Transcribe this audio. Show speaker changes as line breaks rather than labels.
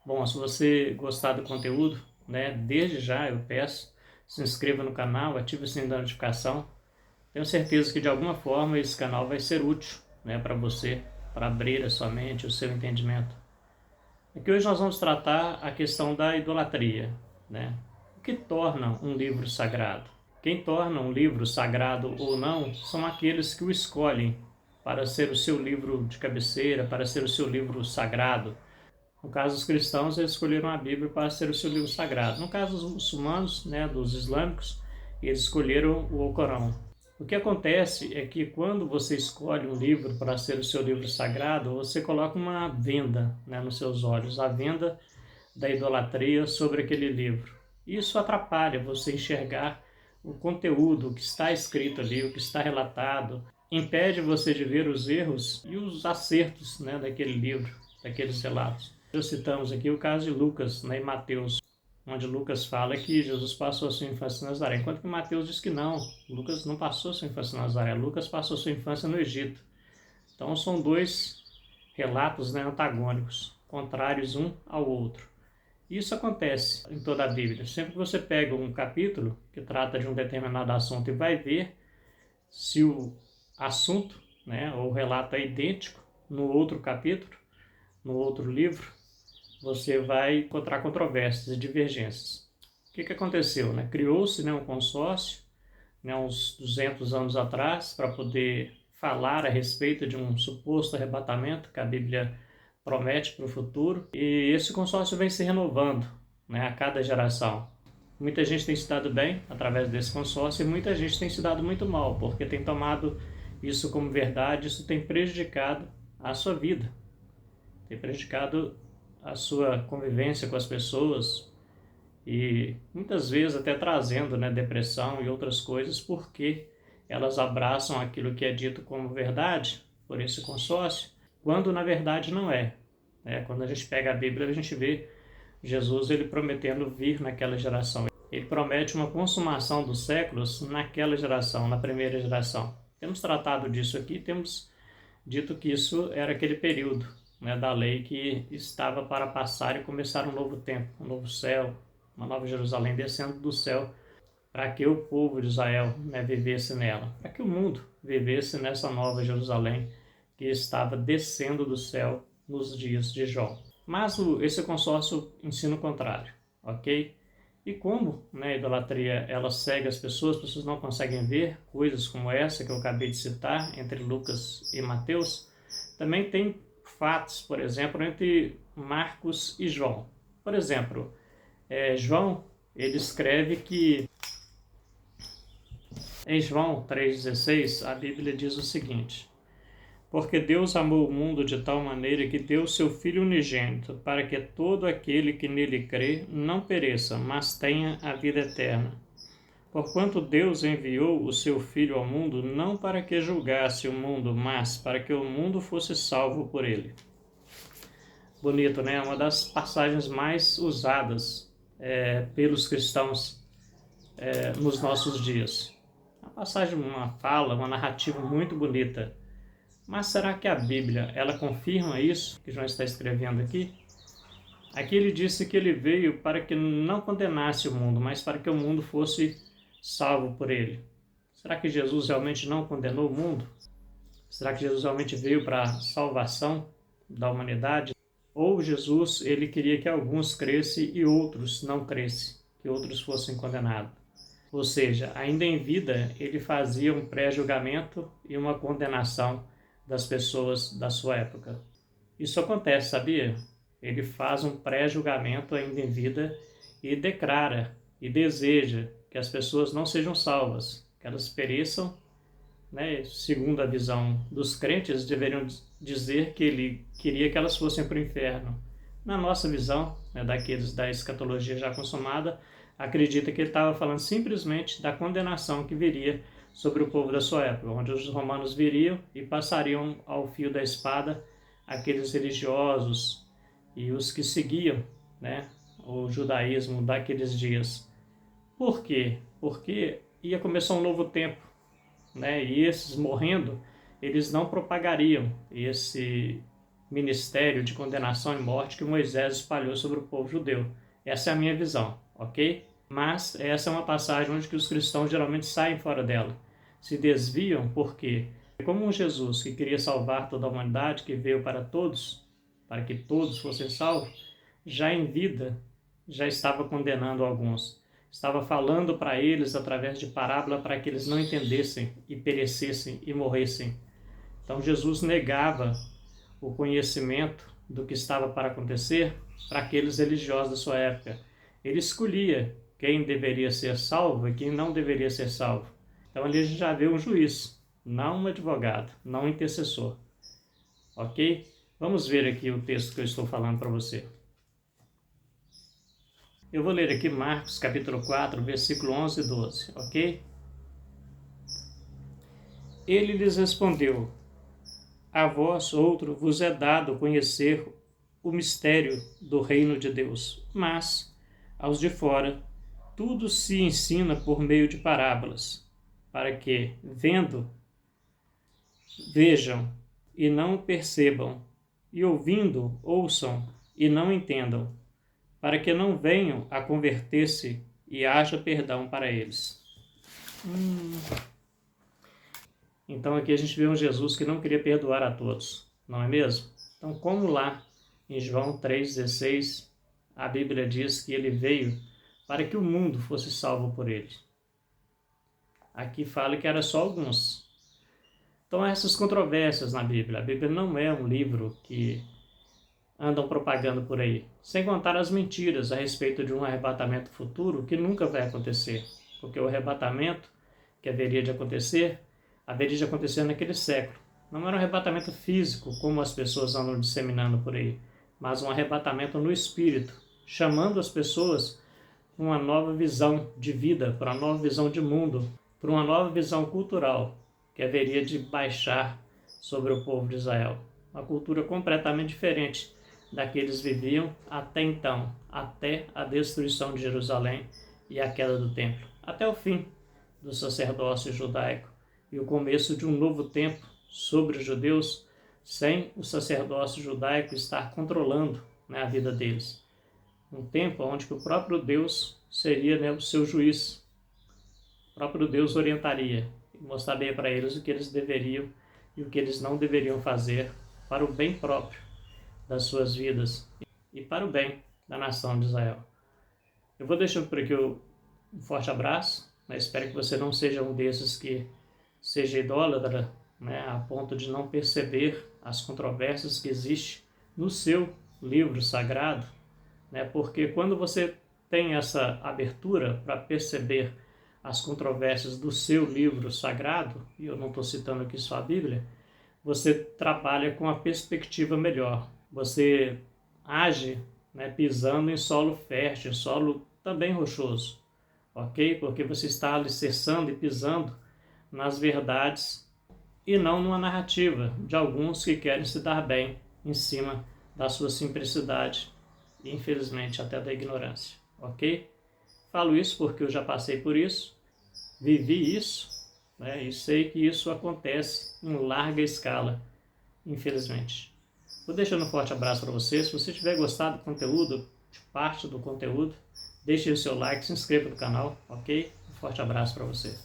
Bom, se você gostar do conteúdo, desde já eu peço, se inscreva no canal, ative o sininho da notificação. Tenho certeza que de alguma forma esse canal vai ser útil, para você, para abrir a sua mente, o seu entendimento. Aqui hoje nós vamos tratar a questão da idolatria, O que torna um livro sagrado? Quem torna um livro sagrado ou não são aqueles que o escolhem para ser o seu livro de cabeceira, para ser o seu livro sagrado. No caso dos cristãos, eles escolheram a Bíblia para ser o seu livro sagrado. No caso dos muçulmanos, dos islâmicos, eles escolheram o Alcorão. O que acontece é que quando você escolhe um livro para ser o seu livro sagrado, você coloca uma venda, nos seus olhos, a venda da idolatria sobre aquele livro. Isso atrapalha você enxergar o conteúdo, o que está escrito ali, o que está relatado, impede você de ver os erros e os acertos, daquele livro, daqueles relatos. Citamos aqui o caso de Lucas, em Mateus, onde Lucas fala que Jesus passou a sua infância em Nazaré, enquanto que Mateus diz que não, Lucas não passou a sua infância em Nazaré, Lucas passou a sua infância no Egito. Então são dois relatos, antagônicos, contrários um ao outro. Isso acontece em toda a Bíblia. Sempre que você pega um capítulo que trata de um determinado assunto e vai ver se o assunto, ou o relato é idêntico no outro capítulo, no outro livro, você vai encontrar controvérsias e divergências. O que aconteceu? Criou-se um consórcio, uns 200 anos atrás, para poder falar a respeito de um suposto arrebatamento que a Bíblia promete para o futuro. E esse consórcio vem se renovando, a cada geração. Muita gente tem se dado bem através desse consórcio e muita gente tem se dado muito mal, porque tem tomado isso como verdade, isso tem prejudicado a sua vida, tem prejudicado a sua convivência com as pessoas e muitas vezes até trazendo depressão e outras coisas, porque elas abraçam aquilo que é dito como verdade por esse consórcio, quando na verdade não é. Quando a gente pega a Bíblia, a gente vê Jesus ele prometendo vir naquela geração. Ele promete uma consumação dos séculos naquela geração, na primeira geração. Temos tratado disso aqui, temos dito que isso era aquele período da lei que estava para passar e começar um novo tempo, um novo céu, uma nova Jerusalém descendo do céu, para que o povo de Israel vivesse nela, para que o mundo vivesse nessa nova Jerusalém que estava descendo do céu nos dias de João. Mas esse consórcio ensina o contrário, ok? E como a idolatria ela cega as pessoas não conseguem ver coisas como essa que eu acabei de citar, entre Lucas e Mateus, também tem fatos, por exemplo, entre Marcos e João. Por exemplo, João, ele escreve que em João 3,16, a Bíblia diz o seguinte: porque Deus amou o mundo de tal maneira que deu seu Filho unigênito, para que todo aquele que nele crê não pereça, mas tenha a vida eterna. Porquanto Deus enviou o seu Filho ao mundo, não para que julgasse o mundo, mas para que o mundo fosse salvo por ele. Bonito, né? Uma das passagens mais usadas pelos cristãos nos nossos dias. Uma passagem, uma fala, uma narrativa muito bonita. Mas será que a Bíblia, ela confirma isso que João está escrevendo aqui? Aqui ele disse que ele veio para que não condenasse o mundo, mas para que o mundo fosse salvo por ele. Será que Jesus realmente não condenou o mundo? Será que Jesus realmente veio para a salvação da humanidade? Ou Jesus, ele queria que alguns crescem e outros não crescem, que outros fossem condenados? Ou seja, ainda em vida, ele fazia um pré-julgamento e uma condenação das pessoas da sua época. Isso acontece, sabia? Ele faz um pré-julgamento ainda em vida e declara e deseja que as pessoas não sejam salvas, que elas pereçam, segundo a visão dos crentes, deveriam dizer que ele queria que elas fossem para o inferno. Na nossa visão, daqueles da escatologia já consumada, acredita que ele estava falando simplesmente da condenação que viria sobre o povo da sua época, onde os romanos viriam e passariam ao fio da espada aqueles religiosos e os que seguiam o judaísmo daqueles dias. Por quê? Porque ia começar um novo tempo, e esses morrendo, eles não propagariam esse ministério de condenação e morte que Moisés espalhou sobre o povo judeu. Essa é a minha visão, ok? Mas essa é uma passagem onde que os cristãos geralmente saem fora dela. Se desviam porque, como um Jesus que queria salvar toda a humanidade, que veio para todos, para que todos fossem salvos, já em vida, já estava condenando alguns. Estava falando para eles através de parábola para que eles não entendessem e perecessem e morressem. Então Jesus negava o conhecimento do que estava para acontecer para aqueles religiosos da sua época. Ele escolhia quem deveria ser salvo e quem não deveria ser salvo. Então ali a gente já vê um juiz, não um advogado, não um intercessor. Ok? Vamos ver aqui o texto que eu estou falando para você. Eu vou ler aqui Marcos capítulo 4, versículo 11 e 12, ok? Ele lhes respondeu: a vós, outro, vos é dado conhecer o mistério do reino de Deus, mas aos de fora tudo se ensina por meio de parábolas, para que, vendo, vejam e não percebam, e ouvindo, ouçam e não entendam, para que não venham a converter-se e haja perdão para eles. Então aqui a gente vê um Jesus que não queria perdoar a todos, não é mesmo? Então, como lá em João 3,16, a Bíblia diz que ele veio para que o mundo fosse salvo por ele. Aqui fala que era só alguns. Então, essas controvérsias na Bíblia. A Bíblia não é um livro que andam propagando por aí. Sem contar as mentiras a respeito de um arrebatamento futuro que nunca vai acontecer. Porque o arrebatamento que haveria de acontecer naquele século. Não era um arrebatamento físico, como as pessoas andam disseminando por aí, mas um arrebatamento no espírito, chamando as pessoas para uma nova visão de vida, para uma nova visão de mundo, para uma nova visão cultural que haveria de baixar sobre o povo de Israel. Uma cultura completamente diferente da que eles viviam até então, até a destruição de Jerusalém e a queda do templo, até o fim do sacerdócio judaico e o começo de um novo tempo sobre os judeus, sem o sacerdócio judaico estar controlando, a vida deles. Um tempo onde o próprio Deus seria, o seu juiz. O próprio Deus orientaria e mostraria para eles o que eles deveriam e o que eles não deveriam fazer para o bem próprio das suas vidas e para o bem da nação de Israel. Eu vou deixando por aqui um forte abraço, espero que você não seja um desses que seja idólatra, a ponto de não perceber as controvérsias que existem no seu livro sagrado, porque quando você tem essa abertura para perceber as controvérsias do seu livro sagrado, e eu não estou citando aqui só a Bíblia, você trabalha com a perspectiva melhor, você age, pisando em solo fértil, solo também rochoso, ok? Porque você está alicerçando e pisando nas verdades e não numa narrativa de alguns que querem se dar bem em cima da sua simplicidade e, infelizmente, até da ignorância, ok? Falo isso porque eu já passei por isso, vivi isso, e sei que isso acontece em larga escala, infelizmente. Vou deixando um forte abraço para você. Se você tiver gostado do conteúdo, de parte do conteúdo, deixe o seu like, se inscreva no canal, ok? Um forte abraço para você.